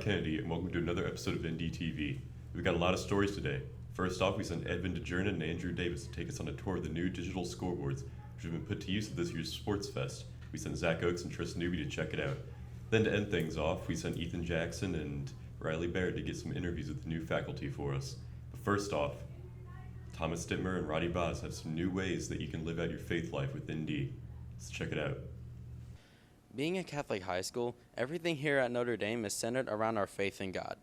Kennedy, and welcome to another episode of NDtv. We've got a lot of stories today. First off, we sent Edvin DeJerna and Andrew Davis to take us on a tour of the new digital scoreboards, which have been put to use at this year's Sports Fest. We sent Zach Oakes and Tristan Newby to check it out. Then to end things off, we sent Ethan Jackson and Riley Baird to get some interviews with the new faculty for us. But first off, Thomas Dittmer and Roddy Boz have some new ways that you can live out your faith life with ND. Let's check it out. Being a Catholic high school, everything here at Notre Dame is centered around our faith in God.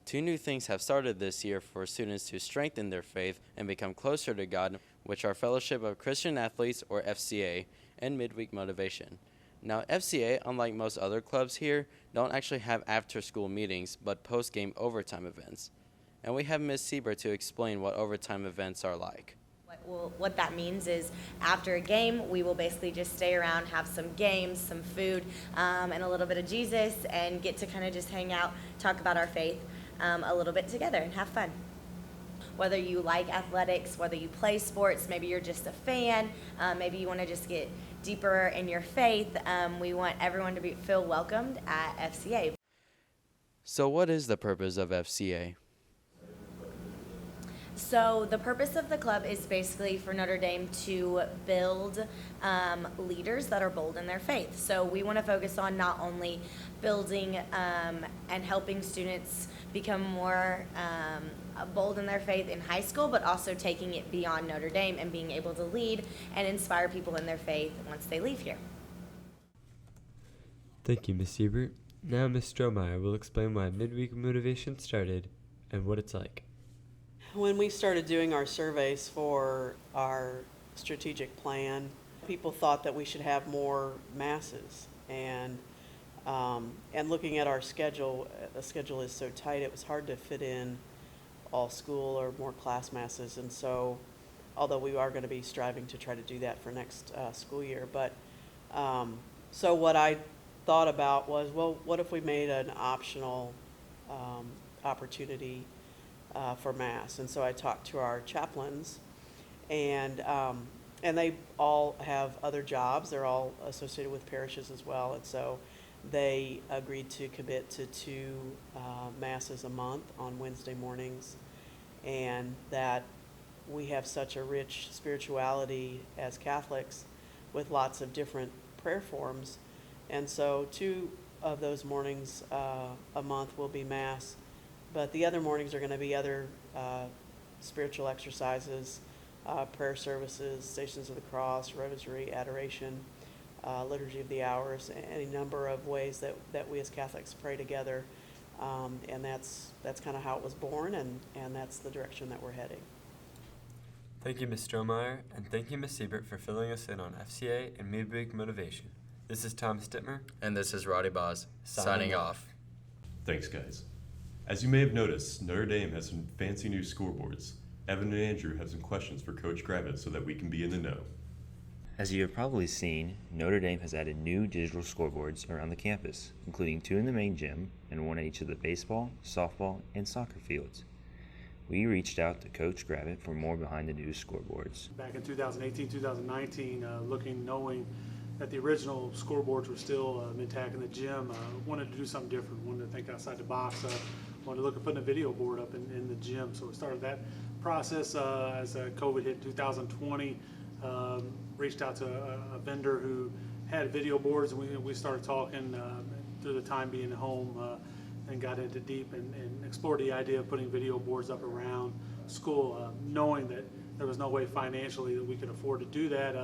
Two new things have started this year for students to strengthen their faith and become closer to God, which are Fellowship of Christian Athletes, or FCA, and Midweek Motivation. Now, FCA, unlike most other clubs here, don't actually have after-school meetings, but post-game overtime events. And we have Ms. Siebert to explain what overtime events are like. What that means is after a game, we will basically just stay around, have some games, some food, and a little bit of Jesus, and get to kind of just hang out, talk about our faith a little bit together and have fun. Whether you like athletics, whether you play sports, maybe you're just a fan, maybe you want to just get deeper in your faith, we want everyone to feel welcomed at FCA. So what is the purpose of FCA? So the purpose of the club is basically for Notre Dame to build leaders that are bold in their faith. So we want to focus on not only building and helping students become more bold in their faith in high school, but also taking it beyond Notre Dame and being able to lead and inspire people in their faith once they leave here. Thank you, Ms. Siebert. Now Ms. Strohmeyer will explain why Midweek Motivation started and what it's like. When we started doing our surveys for our strategic plan, people thought that we should have more masses. And looking at our schedule, the schedule is so tight, it was hard to fit in all school or more class masses. And so, although we are going to be striving to try to do that for next school year. But so what I thought about was, well, what if we made an optional opportunity for Mass? And so I talked to our chaplains, and they all have other jobs. They're all associated with parishes as well, and so they agreed to commit to 2 Masses a month on Wednesday mornings, and that we have such a rich spirituality as Catholics with lots of different prayer forms, and so 2 of those mornings a month will be Mass. But the other mornings are going to be other spiritual exercises, prayer services, Stations of the Cross, Rosary, Adoration, Liturgy of the Hours, any number of ways that we as Catholics pray together. And that's kind of how it was born, and that's the direction that we're heading. Thank you, Ms. Strohmeyer, and thank you, Ms. Siebert, for filling us in on FCA and Midweek Motivation. This is Thomas Dittmer. And this is Roddy Boz, signing off. Thanks, guys. As you may have noticed, Notre Dame has some fancy new scoreboards. Evan and Andrew have some questions for Coach Gravitt so that we can be in the know. As you have probably seen, Notre Dame has added new digital scoreboards around the campus, including 2 in the main gym and 1 at each of the baseball, softball, and soccer fields. We reached out to Coach Gravitt for more behind the new scoreboards. Back in 2018, 2019, knowing that the original scoreboards were still intact in the gym, wanted to do something different, wanted to think outside the box, wanted to look at putting a video board up in the gym. So we started that process as COVID hit 2020, reached out to a vendor who had video boards, and we started talking through the time being at home, and got into deep and explored the idea of putting video boards up around school, knowing that there was no way financially that we could afford to do that.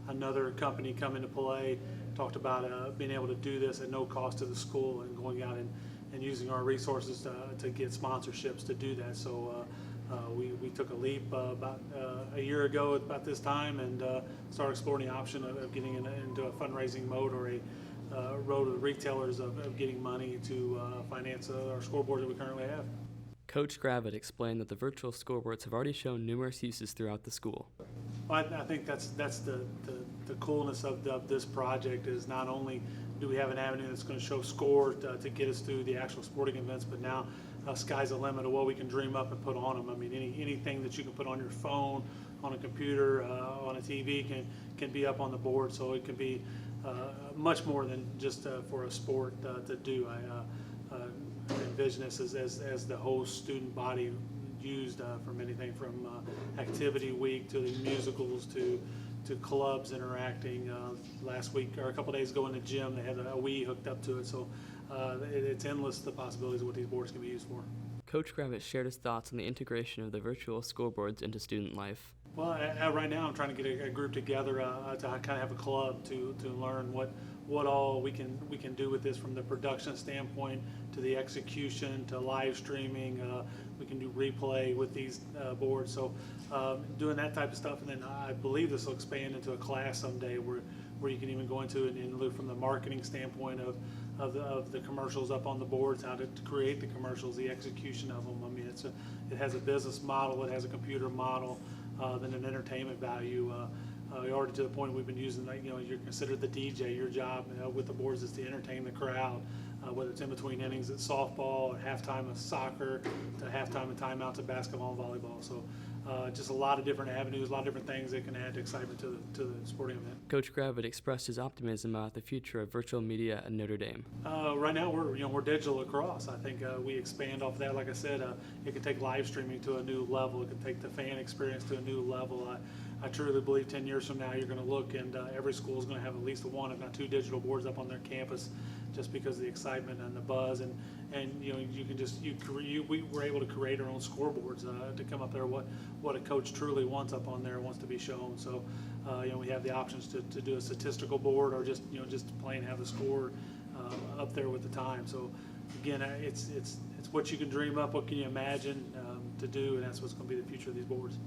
Another company come into play, talked about being able to do this at no cost to the school and going out and using our resources to get sponsorships to do that. So we took a leap about a year ago about this time and started exploring the option of getting into a fundraising mode or a road to the retailers of getting money to finance our scoreboard that we currently have. Coach Gravitt explained that the virtual scoreboards have already shown numerous uses throughout the school. I think that's the coolness of this project is not only do we have an avenue that's going to show score to get us through the actual sporting events, but now sky's the limit of what we can dream up and put on them. I mean, anything that you can put on your phone, on a computer, on a TV can be up on the board, so it can be much more than just for a sport to do. envision this as the whole student body used from anything from activity week to the musicals to clubs interacting. Last week or a couple days ago in the gym, they had a Wii hooked up to it. So it's endless, the possibilities of what these boards can be used for. Coach Gravett shared his thoughts on the integration of the virtual scoreboards into student life. Well, right now I'm trying to get a group together to kind of have a club to learn what all we can do with this, from the production standpoint to the execution to live streaming. We can do replay with these boards. So doing that type of stuff, and then I believe this will expand into a class someday where you can even go into it and look from the marketing standpoint of the commercials up on the boards, how to create the commercials, the execution of them. I mean, it has a business model, it has a computer model, then an entertainment value. Already to the point we've been using, like, you're considered the DJ. Your job with the boards is to entertain the crowd, whether it's in between innings at softball, or halftime of soccer, to halftime and timeouts of basketball and volleyball. So just a lot of different avenues, a lot of different things that can add excitement to the sporting event. Coach Gravett expressed his optimism about the future of virtual media at Notre Dame. Right now we're digital across. I think we expand off that. Like I said, it can take live streaming to a new level. It can take the fan experience to a new level. I truly believe 10 years from now you're going to look and every school is going to have at least one, if not two, digital boards up on their campus, just because of the excitement and the buzz, and you can just we were able to create our own scoreboards to come up there what a coach truly wants up on there, wants to be shown. So we have the options to do a statistical board, or just plain have the score up there with the time. So again, it's what you can dream up, what can you imagine to do, and that's what's going to be the future of these boards.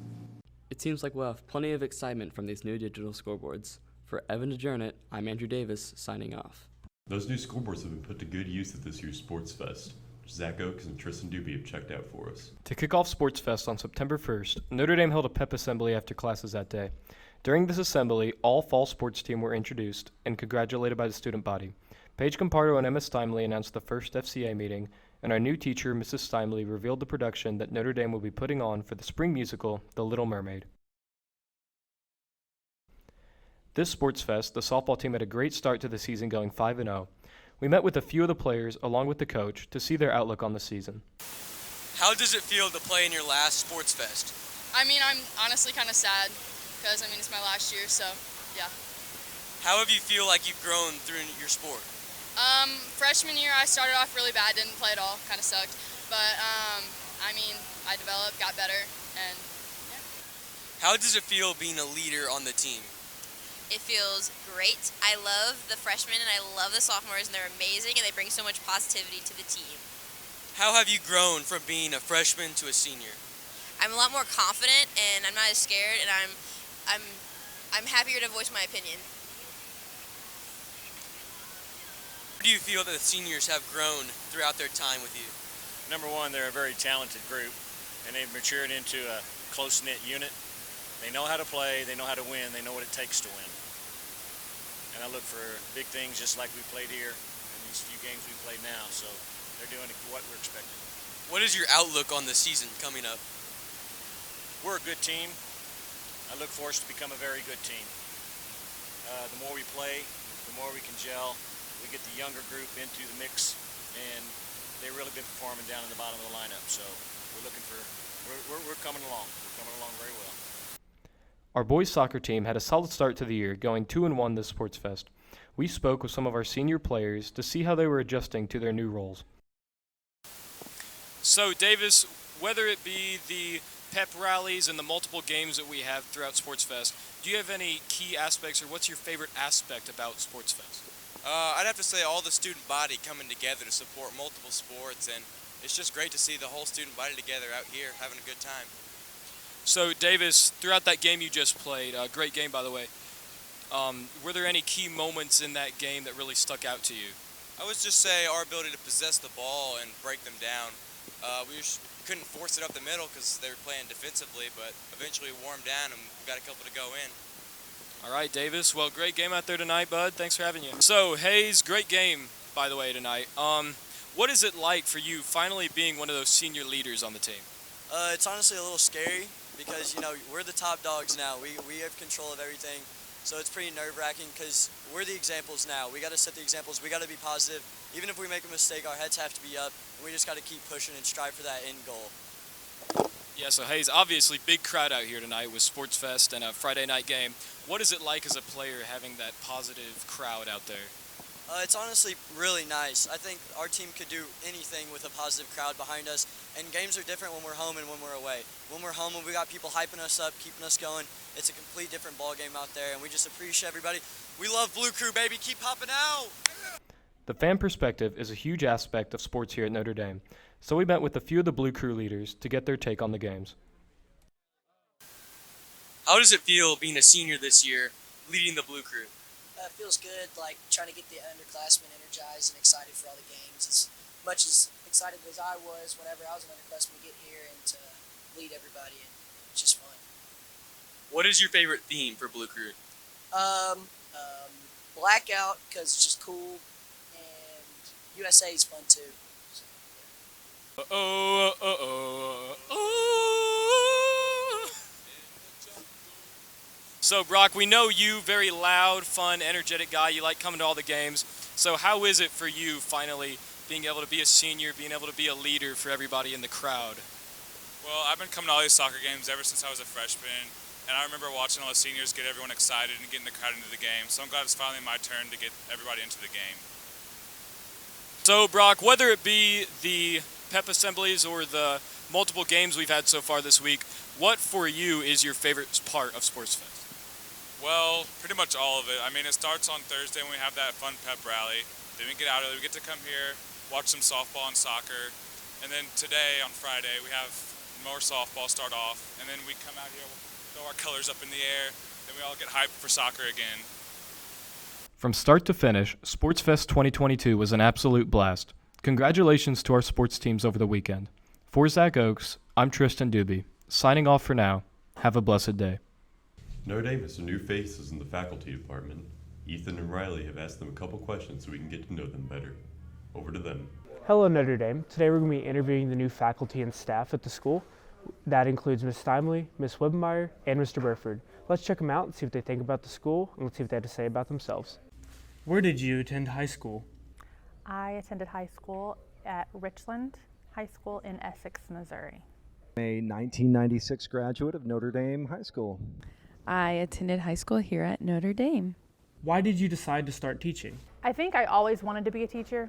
It seems like we'll have plenty of excitement from these new digital scoreboards. For Evan DeJernet, I'm Andrew Davis, signing off. Those new scoreboards have been put to good use at this year's Sports Fest, which Zach Oakes and Tristan Doobie have checked out for us. To kick off Sports Fest on September 1st, Notre Dame held a pep assembly after classes that day. During this assembly, all fall sports teams were introduced and congratulated by the student body. Paige Compardo and Emma Steinley announced the first FCA meeting, and our new teacher, Mrs. Steinley, revealed the production that Notre Dame will be putting on for the spring musical, The Little Mermaid. This Sports Fest, the softball team had a great start to the season, going 5-0. We met with a few of the players, along with the coach, to see their outlook on the season. How does it feel to play in your last Sports Fest? I mean, I'm honestly kind of sad because, it's my last year, so, yeah. How have you feel like you've grown through your sport? Freshman year, I started off really bad, didn't play at all, kind of sucked. But, I developed, got better, and, yeah. How does it feel being a leader on the team? It feels great. I love the freshmen and I love the sophomores, and they're amazing and they bring so much positivity to the team. How have you grown from being a freshman to a senior? I'm a lot more confident and I'm not as scared, and I'm happier to voice my opinion. How do you feel that the seniors have grown throughout their time with you? Number one, they're a very talented group, and they've matured into a close-knit unit. They know how to play, they know how to win, they know what it takes to win. And I look for big things just like we played here in these few games we played now, so they're doing what we're expecting. What is your outlook on the season coming up? We're a good team. I look for us to become a very good team. The more we play, the more we can gel. We get the younger group into the mix, and they've really been performing down in the bottom of the lineup. So we're looking for, we're coming along. We're coming along very well. Our boys soccer team had a solid start to the year, going 2-1 this Sports Fest. We spoke with some of our senior players to see how they were adjusting to their new roles. So, Davis, whether it be the pep rallies and the multiple games that we have throughout Sports Fest, do you have any key aspects, or what's your favorite aspect about Sports Fest? I'd have to say all the student body coming together to support multiple sports, and it's just great to see the whole student body together out here having a good time. So, Davis, throughout that game you just played, great game by the way, were there any key moments in that game that really stuck out to you? I would just say our ability to possess the ball and break them down. We couldn't force it up the middle because they were playing defensively, but eventually we wore them down and we got a couple to go in. All right, Davis. Well, great game out there tonight, bud. Thanks for having you. So, Hayes, great game, by the way, tonight. What is it like for you finally being one of those senior leaders on the team? It's honestly a little scary because, we're the top dogs now. We have control of everything, so it's pretty nerve-wracking because we're the examples now. We got to set the examples. We got to be positive, even if we make a mistake, our heads have to be up, and we just got to keep pushing and strive for that end goal. Yeah, so Hayes, obviously big crowd out here tonight with Sports Fest and a Friday night game. What is it like as a player having that positive crowd out there? It's honestly really nice. I think our team could do anything with a positive crowd behind us, and games are different when we're home and when we're away. When we're home, when we got people hyping us up, keeping us going, it's a complete different ball game out there, and we just appreciate everybody. We love Blue Crew, baby. Keep hopping out! The fan perspective is a huge aspect of sports here at Notre Dame, so we met with a few of the Blue Crew leaders to get their take on the games. How does it feel being a senior this year, leading the Blue Crew? It feels good, like trying to get the underclassmen energized and excited for all the games. As much as excited as I was whenever I was an underclassman to get here and to lead everybody, and it's just fun. What is your favorite theme for Blue Crew? Blackout, because it's just cool, and USA is fun too. So, So, Brock, we know you, very loud, fun, energetic guy. You like coming to all the games. So how is it for you finally being able to be a senior, being able to be a leader for everybody in the crowd? Well, I've been coming to all these soccer games ever since I was a freshman, and I remember watching all the seniors get everyone excited and getting the crowd into the game. So I'm glad it's finally my turn to get everybody into the game. So, Brock, whether it be the pep assemblies or the multiple games we've had so far this week, what for you is your favorite part of Sports Fest? Well, pretty much all of it. I mean, it starts on Thursday when we have that fun pep rally. Then we get out of it. We get to come here, watch some softball and soccer. And then today, on Friday, we have more softball start off. And then we come out here, throw our colors up in the air. Then we all get hyped for soccer again. From start to finish, Sports Fest 2022 was an absolute blast. Congratulations to our sports teams over the weekend. For Zach Oakes, I'm Tristan Doobie. Signing off for now. Have a blessed day. Notre Dame has some new faces in the faculty department. Ethan and Riley have asked them a couple questions so we can get to know them better. Over to them. Hello, Notre Dame. Today we're going to be interviewing the new faculty and staff at the school. That includes Ms. Steinley, Ms. Wibbenmeyer, and Mr. Burford. Let's check them out and see what they think about the school, and let's see what they have to say about themselves. Where did you attend high school? I attended high school at Richland High School in Essex, Missouri. A 1996 graduate of Notre Dame High School. I attended high school here at Notre Dame. Why did you decide to start teaching? I think I always wanted to be a teacher,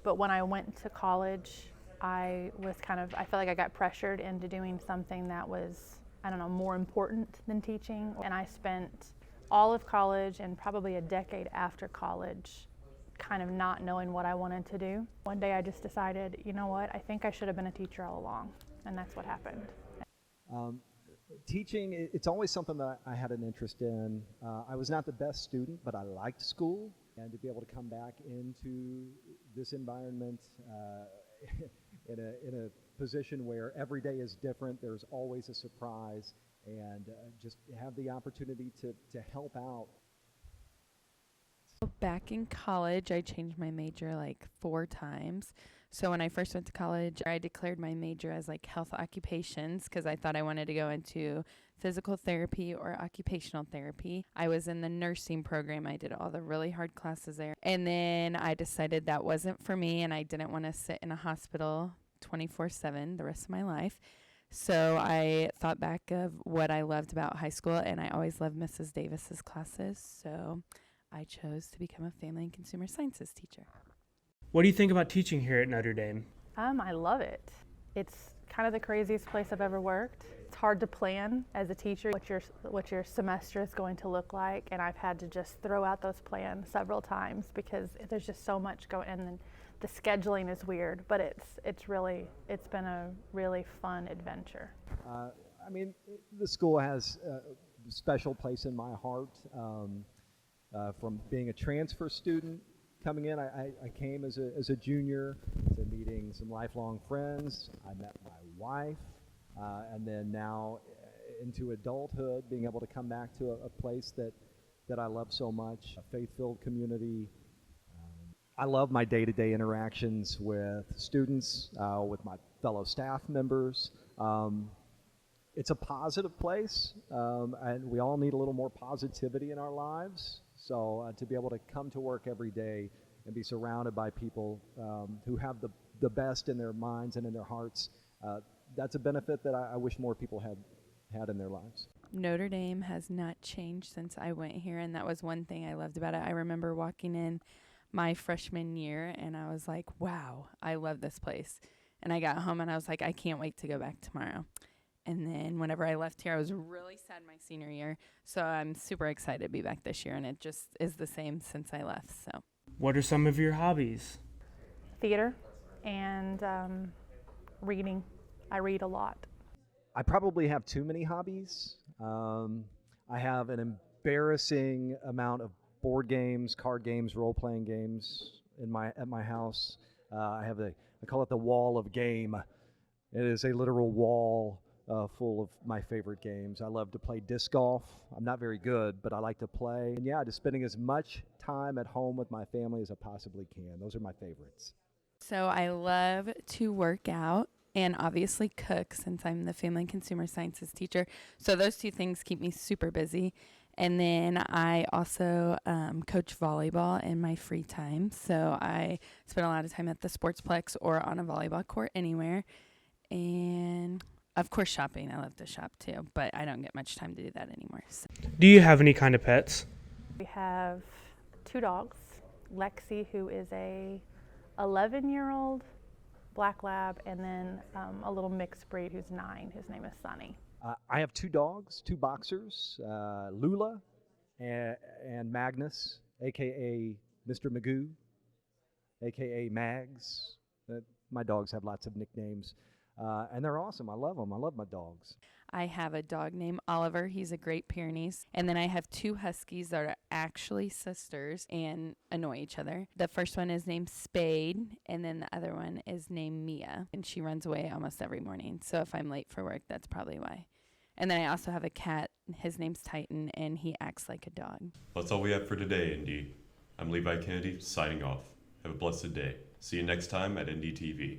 but when I went to college, I felt like I got pressured into doing something that was, more important than teaching. And I spent all of college and probably a decade after college kind of not knowing what I wanted to do. One day I just decided, you know what, I think I should have been a teacher all along, and that's what happened. Teaching, it's always something that I had an interest in. I was not the best student, but I liked school, and to be able to come back into this environment in a position where every day is different, there's always a surprise, and just have the opportunity to help out. Back in college, I changed my major like 4 times. So when I first went to college, I declared my major as like health occupations because I thought I wanted to go into physical therapy or occupational therapy. I was in the nursing program. I did all the really hard classes there. And then I decided that wasn't for me, and I didn't want to sit in a hospital 24/7 the rest of my life. So I thought back of what I loved about high school, and I always loved Mrs. Davis's classes. So I chose to become a family and consumer sciences teacher. What do you think about teaching here at Notre Dame? I love it. It's kind of the craziest place I've ever worked. It's hard to plan as a teacher what your semester is going to look like, and I've had to just throw out those plans several times because there's just so much going on, and the scheduling is weird, but it's been a really fun adventure. The school has a special place in my heart. From being a transfer student coming in, I came as a junior to meeting some lifelong friends. I met my wife, and then now into adulthood, being able to come back to a place that I love so much, a faith-filled community. I love my day-to-day interactions with students, with my fellow staff members. It's a positive place, and we all need a little more positivity in our lives. So to be able to come to work every day and be surrounded by people who have the best in their minds and in their hearts. That's a benefit that I wish more people had in their lives. Notre Dame has not changed since I went here, and that was one thing I loved about it. I remember walking in my freshman year, and I was like, wow, I love this place. And I got home, and I was like, I can't wait to go back tomorrow. And then whenever I left here, I was really sad my senior year. So I'm super excited to be back this year, and it just is the same since I left. So, What are some of your hobbies? Theater and reading. I read a lot. I probably have too many hobbies. I have an embarrassing amount of board games, card games, role-playing games at my house. I call it the wall of game. It is a literal wall full of my favorite games. I love to play disc golf. I'm not very good, but I like to play. And yeah, just spending as much time at home with my family as I possibly can. Those are my favorites. So I love to work out and obviously cook since I'm the family and consumer sciences teacher. So those two things keep me super busy. And then I also coach volleyball in my free time. So I spend a lot of time at the Sportsplex or on a volleyball court anywhere. And of course shopping. I love to shop too, but I don't get much time to do that anymore. So. Do you have any kind of pets? We have 2 dogs. Lexi, who is a 11-year-old black lab, and then a little mixed breed who's 9. His name is Sunny. I have 2 dogs, 2 boxers, Lula and Magnus, a.k.a. Mr. Magoo, a.k.a. Mags. My dogs have lots of nicknames, and they're awesome. I love them. I love my dogs. I have a dog named Oliver. He's a Great Pyrenees. And then I have 2 huskies that are actually sisters and annoy each other. The first one is named Spade, and then the other one is named Mia. And she runs away almost every morning. So if I'm late for work, that's probably why. And then I also have a cat. His name's Titan, and he acts like a dog. That's all we have for today, ND. I'm Levi Kennedy, signing off. Have a blessed day. See you next time at NDtv.